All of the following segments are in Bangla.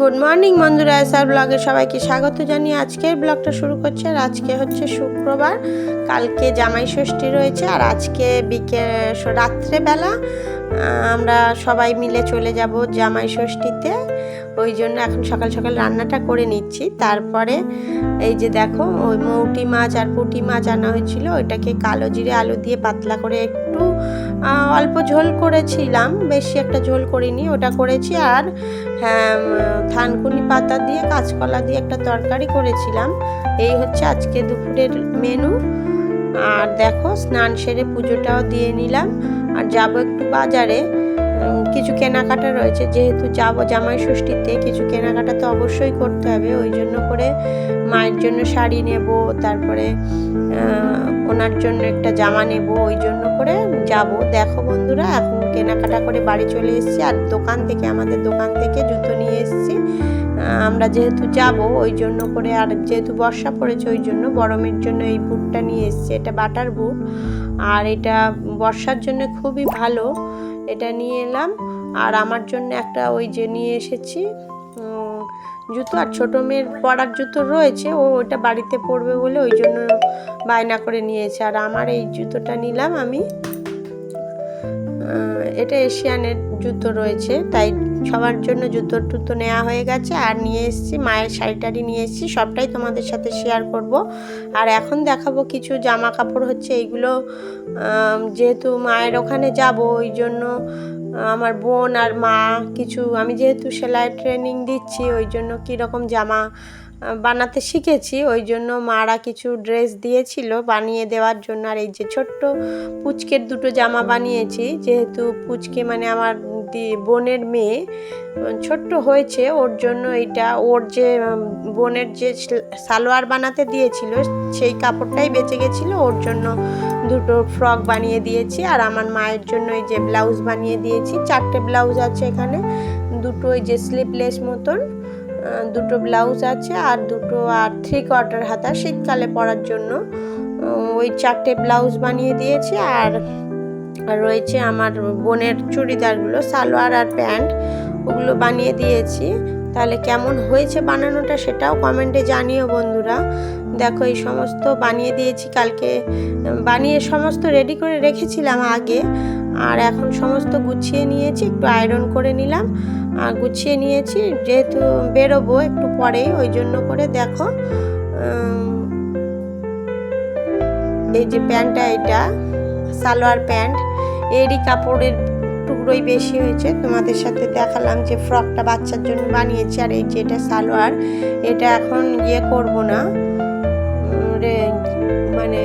গুড মর্নিং বন্ধুরা, এসআর ব্লগে সবাইকে স্বাগত জানিয়ে আজকের ব্লগটা শুরু করছে। আর আজকে হচ্ছে শুক্রবার, কালকে জামাই ষষ্ঠী রয়েছে। আর আজকে রাত্রেবেলা আমরা সবাই মিলে চলে যাব জামাই ষষ্ঠীতে। ওই জন্য এখন সকাল সকাল রান্নাটা করে নিচ্ছি। তারপরে এই যে দেখো, ওই মৌটি মাছ আর পুঁটি মাছ আনা হয়েছিল, ওইটাকে কালো জিরে আলু দিয়ে পাতলা করে একটু অল্প ঝোল করেছিলাম, বেশি একটা ঝোল করিনি, ওটা করেছি। আর হ্যাঁ, থানকুনি পাতা দিয়ে কাঁচকলা দিয়ে একটা তরকারি করেছিলাম। এই হচ্ছে আজকে দুপুরের মেনু। আর দেখো, স্নান সেরে পুজোটাও দিয়ে নিলাম। আর যাব একটু বাজারে, কিছু কেনাকাটা রয়েছে, যেহেতু যাব জামাই ষষ্ঠীতে, কিছু কেনাকাটা তো অবশ্যই করতে হবে। ওই জন্য করে মায়ের জন্য শাড়ি নেব, তারপরে ওনার জন্য একটা জামা নেব, ওই জন্য করে যাব। দেখো বন্ধুরা, এখন কেনাকাটা করে বাড়ি চলে এসেছি। আর আমাদের দোকান থেকে জুতো নিয়ে এসেছি। আমরা যেহেতু যাব ওই জন্য করে, আর যেহেতু বর্ষা পড়েছে ওই জন্য গরমের জন্য এই বুটটা নিয়ে এসেছি। এটা বাটার বুট, আর এটা বর্ষার জন্য খুবই ভালো, এটা নিয়ে এলাম। আর আমার জন্য একটা ওই যে নিয়ে এসেছি জুতো, আর ছোটো মেয়ের পরার জুতো রয়েছে, ও ওইটা বাড়িতে পরবে বলে ওই জন্য বায়না করে নিয়েছে। আর আমার এই জুতোটা নিলাম আমি, এটা এশিয়ানের জুতো রয়েছে, তাই সবার জন্য জুতো নেওয়া হয়ে গেছে। আর নিয়ে এসেছি মায়ের শাড়ি নিয়ে এসেছি, সবটাই তোমাদের সাথে শেয়ার করব। আর এখন দেখাবো কিছু জামা কাপড় হচ্ছে এইগুলো, যেহেতু মায়ের ওখানে যাব ওই জন্য আমার বোন আর মা কিছু, আমি যেহেতু সেলাই ট্রেনিং দিচ্ছি ওই জন্য কীরকম জামা বানাতে শিখেছি, ওই জন্য মারা কিছু ড্রেস দিয়েছিল বানিয়ে দেওয়ার জন্য। আর এই যে ছোট্ট পুচকের দুটো জামা বানিয়েছি, যেহেতু পুচকে মানে আমার বোনের মেয়ে ছোট্ট হয়েছে, ওর জন্য এইটা, ওর যে বোনের যে সালোয়ার বানাতে দিয়েছিল সেই কাপড়টাই বেঁচে গেছিলো, ওর জন্য দুটো ফ্রক বানিয়ে দিয়েছি। আর আমার মায়ের জন্য এই যে ব্লাউজ বানিয়ে দিয়েছি, 4টে ব্লাউজ আছে এখানে, দুটো এই যে স্লিভলেস মতন দুটো ব্লাউজ আছে, আর দুটো আর 3/4 হাতা শীতকালে পরার জন্য ওই 4টে ব্লাউজ বানিয়ে দিয়েছি। আর রয়েছে আমার বোনের চুড়িদারগুলো, সালোয়ার আর প্যান্ট, ওগুলো বানিয়ে দিয়েছি। তাহলে কেমন হয়েছে বানানোটা সেটাও কমেন্টে জানিও বন্ধুরা। দেখো, এই সমস্ত বানিয়ে দিয়েছি, কালকে বানিয়ে সমস্ত রেডি করে রেখেছিলাম আগে। আর এখন সমস্ত গুছিয়ে নিয়েছি, একটু আয়রন করে নিলাম আর গুছিয়ে নিয়েছি, যেহেতু বেরোবো একটু পরেই, ওই জন্য করে। দেখো, এই যে প্যান্টটা, এটা সালোয়ার প্যান্ট, এরই কাপড়ের টুকরোই বেশি হয়েছে, তোমাদের সাথে দেখালাম যে ফ্রকটা বাচ্চার জন্য বানিয়েছি। আর এই যে এটা সালোয়ার, এটা এখন করবো না, মানে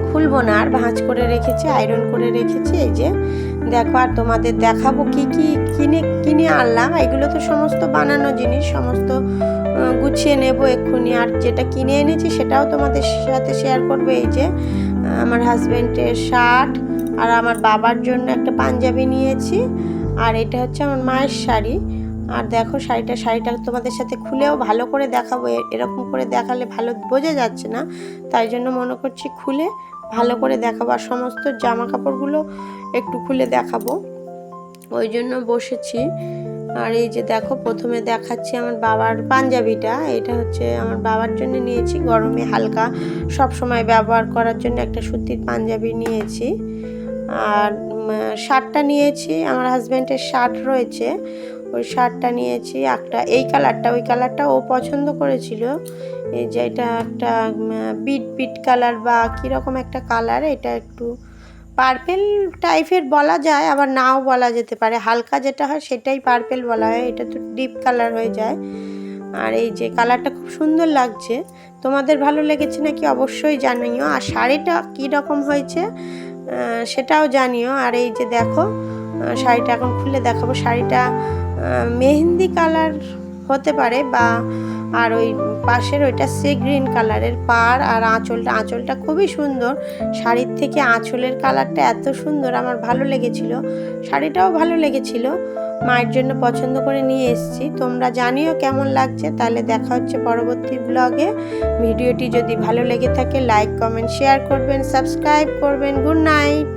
খুলবো না, আর ভাঁজ করে রেখেছি, আয়রন করে রেখেছি। এই যে দেখো, আর তোমাদের দেখাবো কি কি কিনে আনলাম। এগুলো তো সমস্ত বানানো জিনিস, সমস্ত গুছিয়ে নেব এক্ষুনি। আর যেটা কিনে এনেছি সেটাও তোমাদের সাথে শেয়ার করবো। এই যে আমার হাজব্যান্ডের শার্ট, আর আমার বাবার জন্য একটা পাঞ্জাবি নিয়েছি, আর এটা হচ্ছে আমার মায়ের শাড়ি। আর দেখো, শাড়িটা তোমাদের সাথে খুলেও ভালো করে দেখাবো, এরকম করে দেখালে ভালো বোঝা যাচ্ছে না, তাই জন্য মনে করছি খুলে ভালো করে দেখাবো। আর সমস্ত জামা কাপড়গুলো একটু খুলে দেখাবো, ওই জন্য বসেছি। আর এই যে দেখো, প্রথমে দেখাচ্ছি আমার বাবার পাঞ্জাবিটা, এটা হচ্ছে আমার বাবার জন্য নিয়েছি, গরমে হালকা সব সময় ব্যবহার করার জন্য একটা সুতির পাঞ্জাবি নিয়েছি। আর শার্টটা নিয়েছি, আমার হাজব্যান্ডের শার্ট রয়েছে, ওই শার্টটা নিয়েছি একটা, এই কালারটা, ওই কালারটা ও পছন্দ করেছিল। এই যে এটা একটা বিট কালার বা কীরকম একটা কালার, এটা একটু পার্পেল টাইপের বলা যায়, আবার নাও বলা যেতে পারে, হালকা যেটা হয় সেটাই পার্পেল বলা হয়, এটা তো ডিপ কালার হয়ে যায়। আর এই যে কালারটা খুব সুন্দর লাগছে, তোমাদের ভালো লেগেছে নাকি অবশ্যই জানিও। আর শাড়িটা কী রকম হয়েছে সেটাও জানিও। আর এই যে দেখো, শাড়িটা এখন খুলে দেখাবো। শাড়িটা মেহেন্দি কালার হতে পারে, বা আর ওই পাশের ওইটা সি গ্রিন কালারের পাড়। আর আঁচলটা খুবই সুন্দর, শাড়ির থেকে আঁচলের কালারটা এত সুন্দর, আমার ভালো লেগেছিল, শাড়িটাও ভালো লেগেছিল, মায়ের জন্য পছন্দ করে নিয়ে এসেছি। তোমরা জানিও কেমন লাগছে। তাহলে দেখা হচ্ছে পরবর্তী ব্লগে। ভিডিওটি যদি ভালো লেগে থাকে লাইক, কমেন্ট, শেয়ার করবেন, সাবস্ক্রাইব করবেন। Good night.